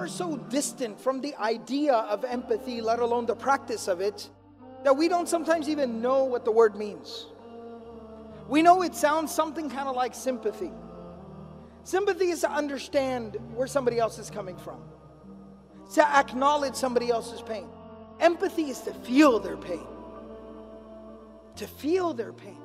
are so distant from the idea of empathy, let alone the practice of it, that we don't sometimes even know what the word means. We know it sounds something kind of like sympathy. Sympathy is to understand where somebody else is coming from, to acknowledge somebody else's pain. Empathy is to feel their pain. To feel their pain.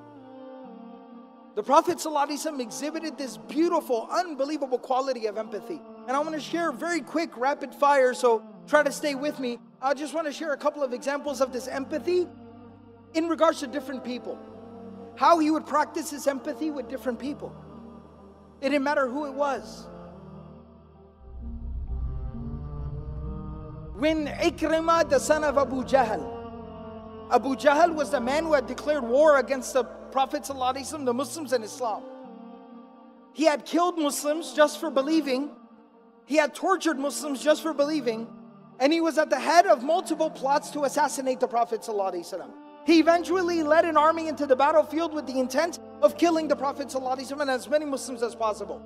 The Prophet ﷺ exhibited this beautiful, unbelievable quality of empathy. And I want to share very quick, rapid fire, so try to stay with me. I just want to share a couple of examples of this empathy in regards to different people. How he would practice his empathy with different people. It didn't matter who it was. When Ikrimah, the son of Abu Jahl was the man who had declared war against the Prophet ﷺ, the Muslims and Islam. He had killed Muslims just for believing. He had tortured Muslims just for believing. And he was at the head of multiple plots to assassinate the Prophet ﷺ. He eventually led an army into the battlefield with the intent of killing the Prophet ﷺ and as many Muslims as possible.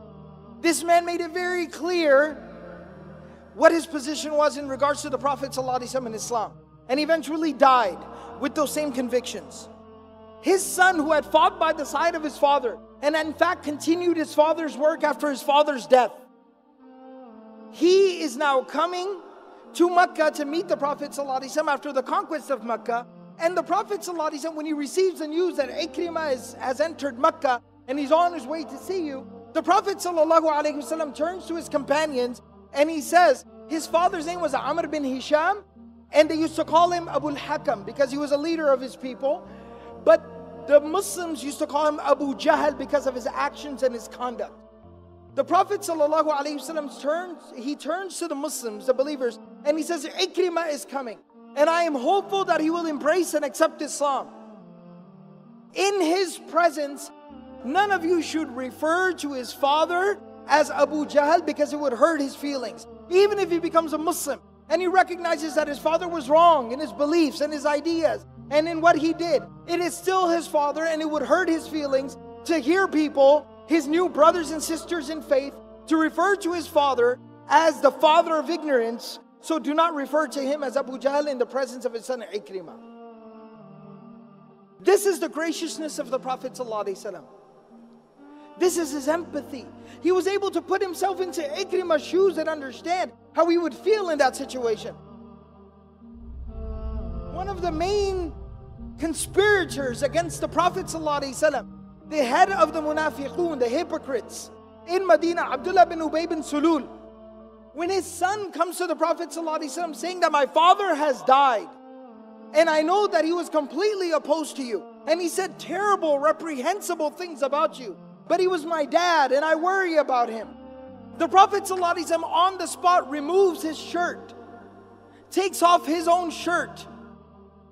This man made it very clear what his position was in regards to the Prophet ﷺ and Islam. And eventually died with those same convictions. His son, who had fought by the side of his father, and in fact continued his father's work after his father's death, he is now coming to Mecca to meet the Prophet ﷺ after the conquest of Mecca. And the Prophet ﷺ, when he receives the news that Ikrimah has entered Mecca and he's on his way to see you, the Prophet ﷺ turns to his companions and he says, his father's name was Amr bin Hisham, and they used to call him Abu al-Hakam because he was a leader of his people. But the Muslims used to call him Abu Jahl because of his actions and his conduct. The Prophet ﷺ turns to the Muslims, the believers, and he says, Ikrimah is coming. And I am hopeful that he will embrace and accept Islam. In his presence, none of you should refer to his father as Abu Jahl because it would hurt his feelings. Even if he becomes a Muslim and he recognizes that his father was wrong in his beliefs and his ideas and in what he did, it is still his father and it would hurt his feelings to hear people, his new brothers and sisters in faith, to refer to his father as the father of ignorance. So do not refer to him as Abu Jahl in the presence of his son Ikrimah. This is the graciousness of the Prophet ﷺ. This is his empathy. He was able to put himself into Ikrimah's shoes and understand how he would feel in that situation. One of the main conspirators against the Prophet ﷺ, the head of the Munafiqun, the hypocrites in Medina, Abdullah bin Ubay bin Sulul, when his son comes to the Prophet ﷺ saying that my father has died, and I know that he was completely opposed to you, and he said terrible, reprehensible things about you, but he was my dad and I worry about him. The Prophet ﷺ on the spot removes his shirt, takes off his own shirt,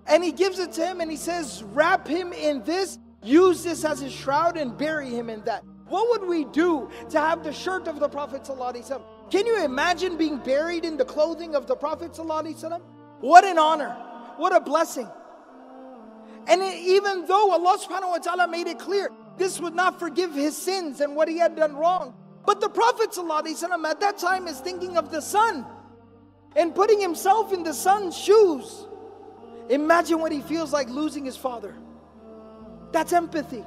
and he gives it to him and he says, wrap him in this, use this as his shroud and bury him in that. What would we do to have the shirt of the Prophet ﷺ? Can you imagine being buried in the clothing of the Prophet ﷺ? What an honor, what a blessing. And even though Allah subhanahu wa ta'ala made it clear, this would not forgive his sins and what he had done wrong. But the Prophet ﷺ at that time is thinking of the son and putting himself in the son's shoes. Imagine what he feels like losing his father. That's empathy.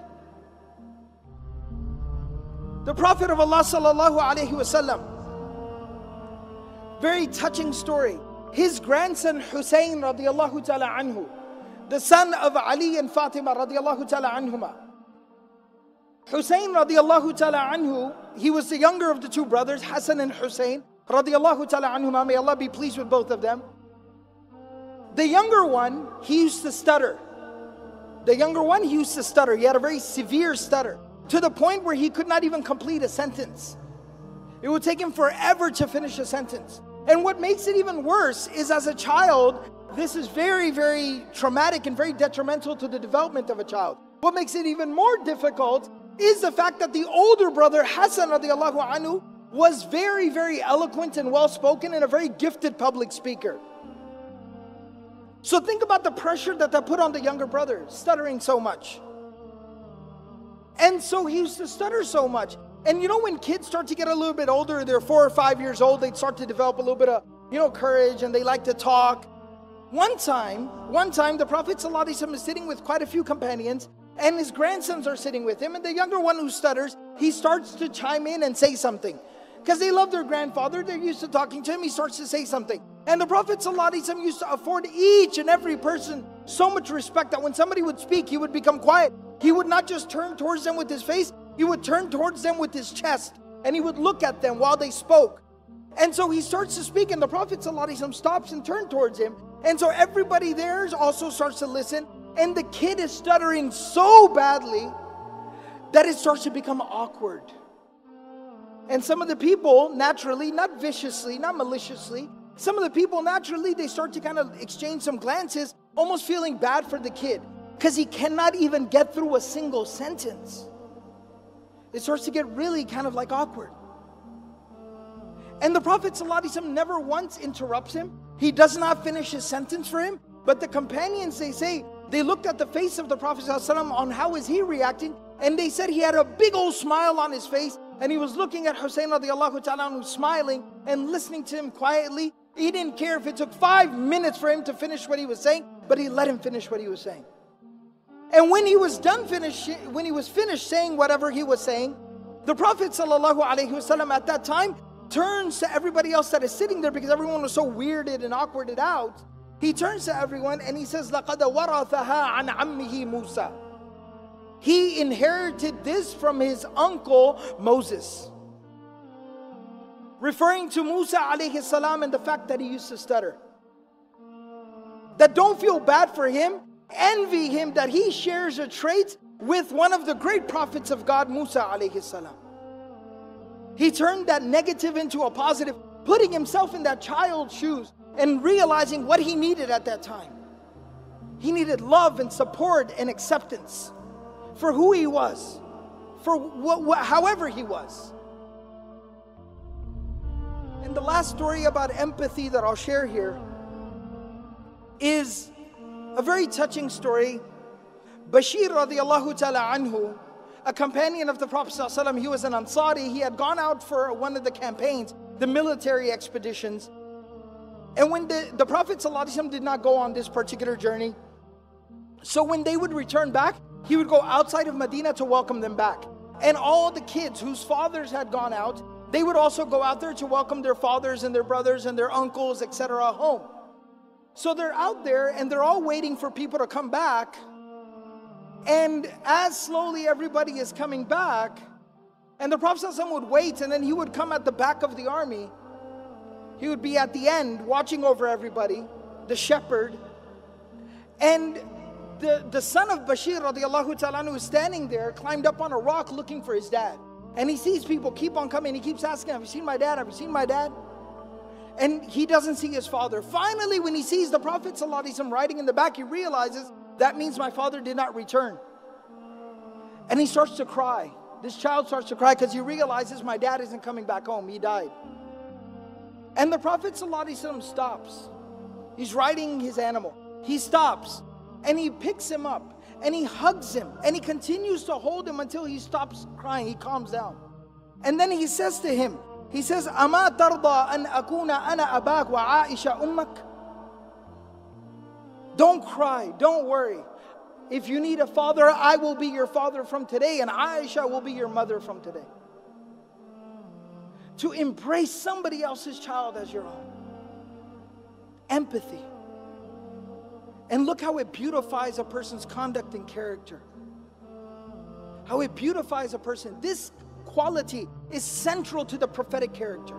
The Prophet of Allah sallallahu alaihi wasallam, very touching story. His grandson Hussein radiallahu ta'ala anhu, the son of Ali and Fatima radiallahu ta'ala anhuma. Hussein radiallahu ta'ala anhu, he was the younger of the two brothers, Hassan and Hussein radiallahu ta'ala anhuma. May Allah be pleased with both of them. The younger one, he used to stutter. He had a very severe stutter, to the point where he could not even complete a sentence. It would take him forever to finish a sentence. And what makes it even worse is, as a child, this is very, very traumatic and very detrimental to the development of a child. What makes it even more difficult is the fact that the older brother, Hassan radiallahu anhu, was very, very eloquent and well-spoken and a very gifted public speaker. So think about the pressure that put on the younger brother, stuttering so much. And so he used to stutter so much. And you know, when kids start to get a little bit older, they're 4 or 5 years old, they start to develop a little bit of, courage, and they like to talk. One time, the Prophet ﷺ is sitting with quite a few companions, and his grandsons are sitting with him, and the younger one who stutters, he starts to chime in and say something. Because they love their grandfather, they're used to talking to him, he starts to say something. And the Prophet ﷺ used to afford each and every person so much respect that when somebody would speak, he would become quiet. He would not just turn towards them with his face, he would turn towards them with his chest, and he would look at them while they spoke. And so he starts to speak, and the Prophet ﷺ stops and turns towards him. And so everybody there also starts to listen, and the kid is stuttering so badly that it starts to become awkward. And some of the people naturally, not viciously, not maliciously, some of the people naturally, they start to kind of exchange some glances, almost feeling bad for the kid, because he cannot even get through a single sentence. It starts to get really kind of like awkward. And the Prophet ﷺ never once interrupts him. He does not finish his sentence for him. But the companions, they say, they looked at the face of the Prophet ﷺ on how is he reacting, and they said he had a big old smile on his face, and he was looking at Hussein radiallahu ta'ala anhu, smiling and listening to him quietly. He didn't care if it took 5 minutes for him to finish what he was saying, but he let him finish what he was saying. And when he was finished saying whatever he was saying, the Prophet ﷺ at that time turns to everybody else that is sitting there, because everyone was so weirded and awkwarded out. He turns to everyone and he says, لَقَدْ وَرَثَهَا عَنْ عَمِّهِ مُوسَى. He inherited this from his uncle Moses. Referring to Musa alayhi salam and the fact that he used to stutter. That don't feel bad for him, envy him that he shares a trait with one of the great prophets of God, Musa alayhi salam. He turned that negative into a positive, putting himself in that child's shoes and realizing what he needed at that time. He needed love and support and acceptance for who he was, for however he was. And the last story about empathy that I'll share here is a very touching story. Bashir radiallahu ta'ala anhu, a companion of the Prophet ﷺ, he was an Ansari. He had gone out for one of the campaigns, the military expeditions. And when the Prophet ﷺ did not go on this particular journey, so when they would return back, he would go outside of Medina to welcome them back. And all the kids whose fathers had gone out, they would also go out there to welcome their fathers and their brothers and their uncles, etc. home. So they're out there and they're all waiting for people to come back. And as slowly everybody is coming back, and the Prophet ﷺ would wait, and then he would come at the back of the army. He would be at the end watching over everybody, the shepherd. And the son of Bashir radiallahu ta'ala anhu is standing there, climbed up on a rock looking for his dad. And he sees people keep on coming. He keeps asking, have you seen my dad? Have you seen my dad? And he doesn't see his father. Finally, when he sees the Prophet ﷺ riding in the back, he realizes, that means my father did not return. And he starts to cry. This child starts to cry because he realizes my dad isn't coming back home. He died. And the Prophet ﷺ stops. He's riding his animal. He stops and he picks him up and he hugs him and he continues to hold him until he stops crying. He calms down. And then he says to him, he says, أَمَا تَرْضَى أَنْ أَكُونَ أَنَا أَبَاكَ وَعَائِشَ أُمَّكَ. Don't cry, don't worry. If you need a father, I will be your father from today, and Aisha will be your mother from today. To embrace somebody else's child as your own. Empathy. And look how it beautifies a person's conduct and character. How it beautifies a person. This quality is central to the prophetic character.